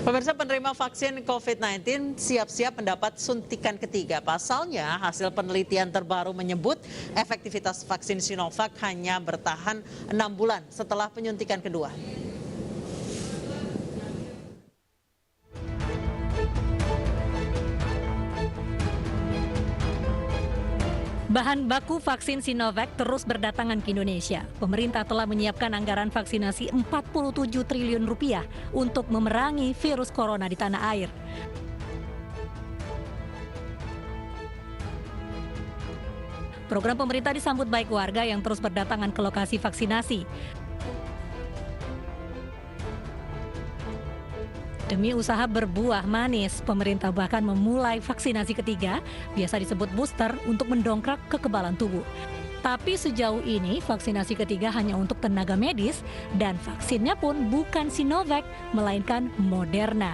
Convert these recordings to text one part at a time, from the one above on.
Pemirsa, penerima vaksin COVID-19 siap-siap mendapat suntikan ketiga. Pasalnya, hasil penelitian terbaru menyebut efektivitas vaksin Sinovac hanya bertahan 6 bulan setelah penyuntikan kedua. Bahan baku vaksin Sinovac terus berdatangan ke Indonesia. Pemerintah telah menyiapkan anggaran vaksinasi 47 triliun rupiah untuk memerangi virus corona di tanah air. Program pemerintah disambut baik warga yang terus berdatangan ke lokasi vaksinasi. Demi usaha berbuah manis, pemerintah bahkan memulai vaksinasi ketiga, biasa disebut booster, untuk mendongkrak kekebalan tubuh. Tapi sejauh ini, vaksinasi ketiga hanya untuk tenaga medis dan vaksinnya pun bukan Sinovac, melainkan Moderna.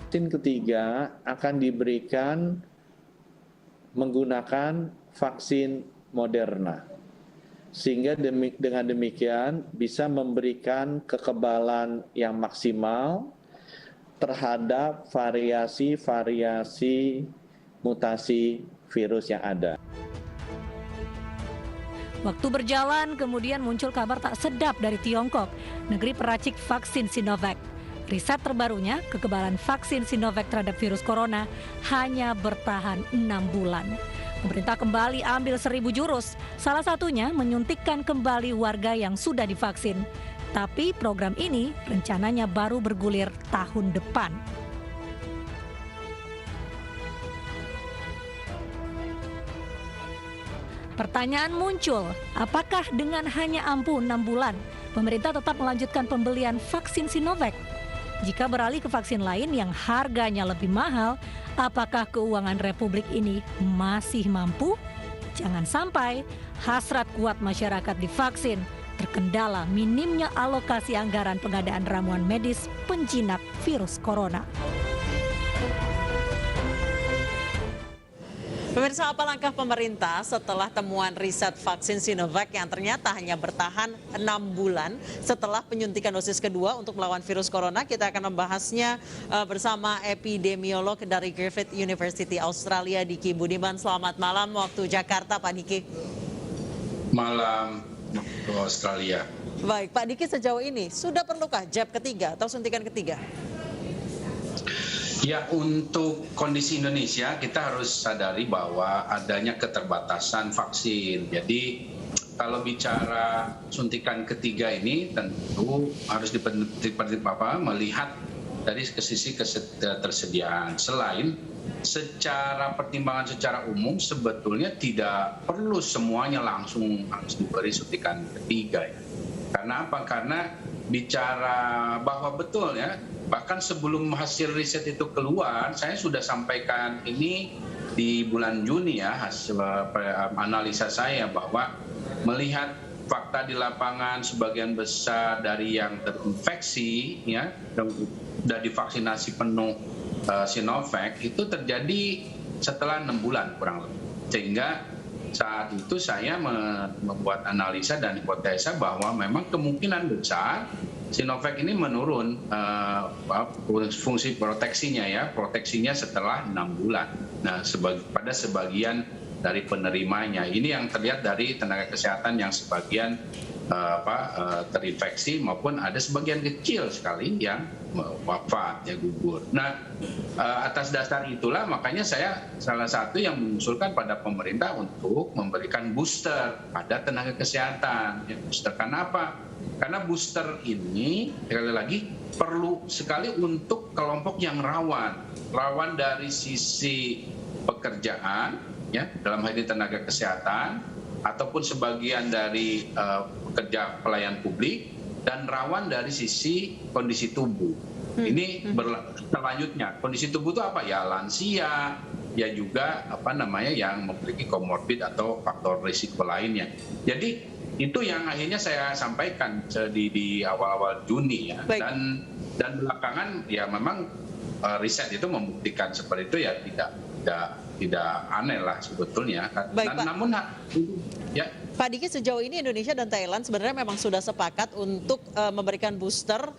Vaksin ketiga akan diberikan menggunakan vaksin Moderna. Sehingga dengan demikian bisa memberikan kekebalan yang maksimal terhadap variasi-variasi mutasi virus yang ada. Waktu berjalan, kemudian muncul kabar tak sedap dari Tiongkok, negeri peracik vaksin Sinovac. Riset terbarunya, kekebalan vaksin Sinovac terhadap virus corona hanya bertahan 6 bulan. Pemerintah kembali ambil 1000 jurus, salah satunya menyuntikkan kembali warga yang sudah divaksin. Tapi program ini rencananya baru bergulir tahun depan. Pertanyaan muncul, apakah dengan hanya ampuh 6 bulan, pemerintah tetap melanjutkan pembelian vaksin Sinovac? Jika beralih ke vaksin lain yang harganya lebih mahal, apakah keuangan Republik ini masih mampu? Jangan sampai hasrat kuat masyarakat divaksin terkendala minimnya alokasi anggaran pengadaan ramuan medis penjinak virus corona. Pemirsa, apa langkah pemerintah setelah temuan riset vaksin Sinovac yang ternyata hanya bertahan 6 bulan setelah penyuntikan dosis kedua untuk melawan virus corona? Kita akan membahasnya bersama epidemiolog dari Griffith University Australia, Diki Budiman. Selamat malam waktu Jakarta, Pak Diki. Malam waktu Australia. Baik, Pak Diki, sejauh ini sudah perlukah jab ketiga atau suntikan ketiga? Ya, untuk kondisi Indonesia kita harus sadari bahwa adanya keterbatasan vaksin. Jadi kalau bicara suntikan ketiga ini tentu harus melihat dari sisi ketersediaan. Selain secara pertimbangan secara umum sebetulnya tidak perlu semuanya langsung harus diberi suntikan ketiga ya. Karena apa? Karena bicara bahwa betul ya, bahkan sebelum hasil riset itu keluar, saya sudah sampaikan ini di bulan Juni ya, hasil analisa saya bahwa melihat fakta di lapangan sebagian besar dari yang terinfeksi ya, sudah divaksinasi penuh Sinovac itu terjadi setelah 6 bulan kurang lebih. Sehingga saat itu saya membuat analisa dan hipotesa bahwa memang kemungkinan besar Sinovac ini menurun fungsi proteksinya ya, proteksinya setelah 6 bulan. Nah, pada sebagian dari penerimanya. Ini yang terlihat dari tenaga kesehatan yang sebagian terinfeksi maupun ada sebagian kecil sekali yang wafat, ya gugur. Nah, atas dasar itulah makanya saya salah satu yang mengusulkan pada pemerintah untuk memberikan booster pada tenaga kesehatan. Ya, booster karena apa? Karena booster ini sekali lagi perlu sekali untuk kelompok yang rawan dari sisi pekerjaan, ya dalam hal ini tenaga kesehatan ataupun sebagian dari pekerja pelayan publik dan rawan dari sisi kondisi tubuh. Ini selanjutnya kondisi tubuh itu apa ya, lansia, ya juga yang memiliki komorbid atau faktor risiko lainnya. Jadi itu yang akhirnya saya sampaikan di awal-awal Juni ya. Dan belakangan ya memang riset itu membuktikan seperti itu ya, tidak aneh lah sebetulnya. Baik, Pak. Namun ya Pak Diki, sejauh ini Indonesia dan Thailand sebenarnya memang sudah sepakat untuk memberikan booster,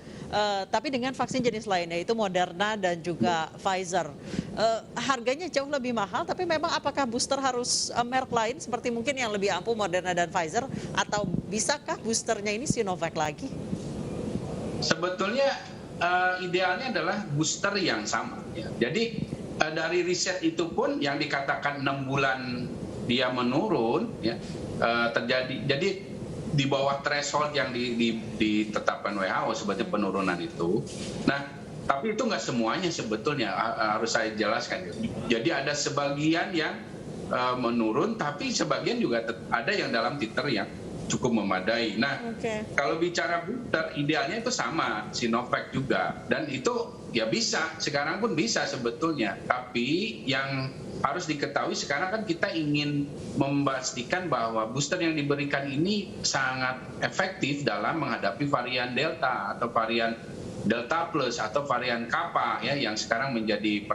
tapi dengan vaksin jenis lain, yaitu Moderna dan juga Pfizer. Harganya jauh lebih mahal, tapi memang apakah booster harus merek lain seperti mungkin yang lebih ampuh Moderna dan Pfizer, atau bisakah boosternya ini Sinovac lagi? Sebetulnya idealnya adalah booster yang sama. Ya. Jadi dari riset itu pun yang dikatakan 6 bulan dia menurun, ya, terjadi. Jadi di bawah threshold yang ditetapkan WHO sebagai penurunan itu. Nah, tapi itu nggak semuanya sebetulnya, harus saya jelaskan. Jadi ada sebagian yang menurun, tapi sebagian juga ada yang dalam titer yang cukup memadai. Nah, kalau bicara booster, idealnya itu sama, Sinovac juga. Dan itu ya bisa, sekarang pun bisa sebetulnya. Tapi yang harus diketahui sekarang kan kita ingin memastikan bahwa booster yang diberikan ini sangat efektif dalam menghadapi varian Delta atau varian Delta Plus atau varian Kappa ya, yang sekarang menjadi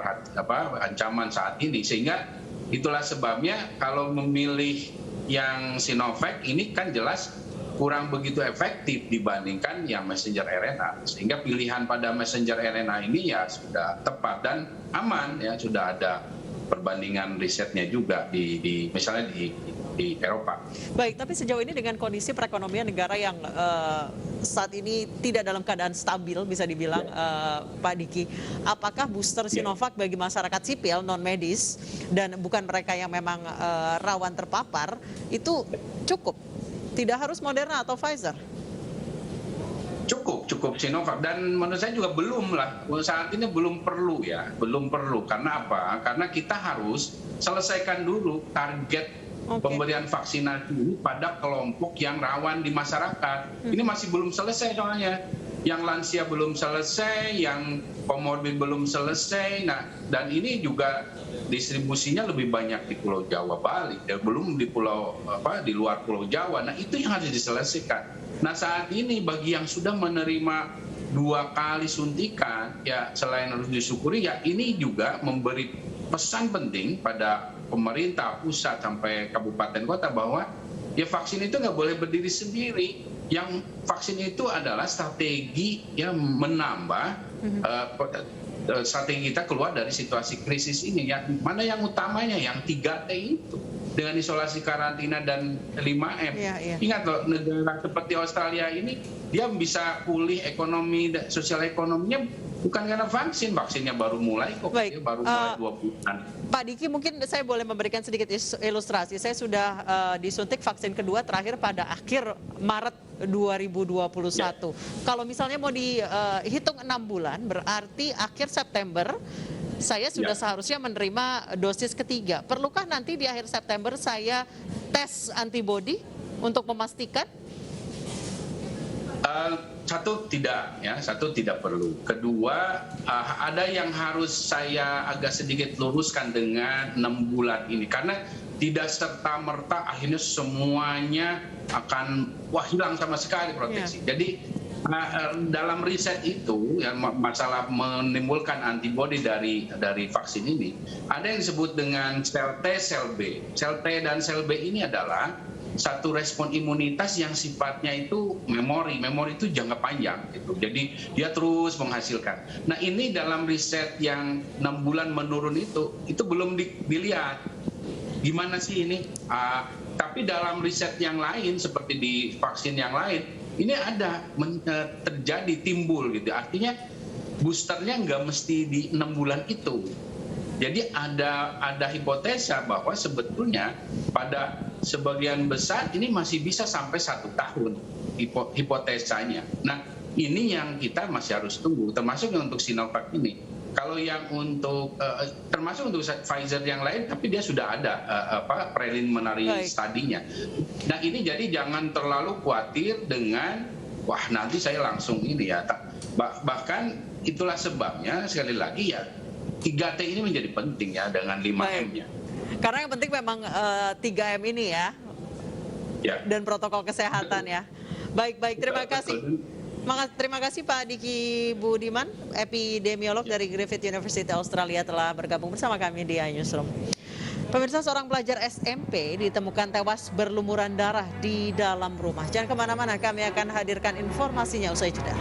ancaman saat ini. Sehingga itulah sebabnya kalau memilih yang Sinovac ini kan jelas kurang begitu efektif dibandingkan yang messenger RNA. Sehingga pilihan pada messenger RNA ini ya sudah tepat dan aman ya, sudah ada perbandingan risetnya juga misalnya di Eropa. Baik, tapi sejauh ini dengan kondisi perekonomian negara yang saat ini tidak dalam keadaan stabil, bisa dibilang, Pak Diki, apakah booster Sinovac bagi masyarakat sipil non medis dan bukan mereka yang memang rawan terpapar itu cukup? Tidak harus Moderna atau Pfizer? Cukup Sinovac, dan menurut saya juga belum lah, saat ini belum perlu ya, belum perlu. Karena apa? Karena kita harus selesaikan dulu target pemberian vaksinasi ini pada kelompok yang rawan di masyarakat. Ini masih belum selesai soalnya. Yang lansia belum selesai, yang komorbid belum selesai. Nah, dan ini juga distribusinya lebih banyak di Pulau Jawa, Bali, belum di di luar Pulau Jawa. Nah, itu yang harus diselesaikan. Nah, saat ini bagi yang sudah menerima 2 kali suntikan, ya selain harus disyukuri, ya ini juga memberi pesan penting pada pemerintah pusat sampai kabupaten kota bahwa ya vaksin itu nggak boleh berdiri sendiri. Yang vaksin itu adalah strategi yang menambah strategi kita keluar dari situasi krisis ini. Yang mana yang utamanya yang 3T itu, dengan isolasi, karantina, dan 5M. Ingat loh, negara seperti Australia ini dia bisa pulih ekonomi, sosial ekonominya bukan karena vaksinnya baru mulai kok. Baik, baru mulai 2 bulan. Pak Diki, mungkin saya boleh memberikan sedikit ilustrasi. Saya sudah disuntik vaksin kedua terakhir pada akhir Maret 2021. Kalau misalnya mau dihitung 6 bulan, berarti akhir September saya sudah seharusnya menerima dosis ketiga. Perlukah nanti di akhir September saya tes antibodi untuk memastikan? Satu tidak perlu. Kedua, ada yang harus saya agak sedikit luruskan dengan 6 bulan ini, karena tidak serta-merta akhirnya semuanya akan hilang sama sekali proteksi. Jadi dalam riset itu, ya, masalah menimbulkan antibodi dari vaksin ini, ada yang disebut dengan sel T, sel B. Sel T dan sel B ini adalah satu respon imunitas yang sifatnya itu memori itu jangka panjang gitu. Jadi dia terus menghasilkan. Nah, ini dalam riset yang 6 bulan menurun itu belum dilihat gimana sih ini. Tapi dalam riset yang lain seperti di vaksin yang lain, ini ada terjadi timbul gitu. Artinya boosternya nggak mesti di 6 bulan itu. Jadi ada hipotesa bahwa sebetulnya pada sebagian besar ini masih bisa sampai 1 tahun hipotesanya. Nah, ini yang kita masih harus tunggu, termasuk yang untuk Sinovac ini. Kalau yang untuk termasuk untuk Pfizer yang lain, tapi dia sudah ada preliminary study-nya. Nah, ini jadi jangan terlalu khawatir dengan nanti saya langsung ini ya. Bahkan itulah sebabnya sekali lagi ya 3T ini menjadi penting ya dengan 5M-nya. Karena yang penting memang 3M ini ya. Dan protokol kesehatan ya. Baik, terima kasih. Terima kasih Pak Diki Budiman, epidemiolog dari Griffith University Australia, telah bergabung bersama kami di iNewsroom. Pemirsa, seorang pelajar SMP ditemukan tewas berlumuran darah di dalam rumah. Jangan kemana-mana, kami akan hadirkan informasinya usai jeda.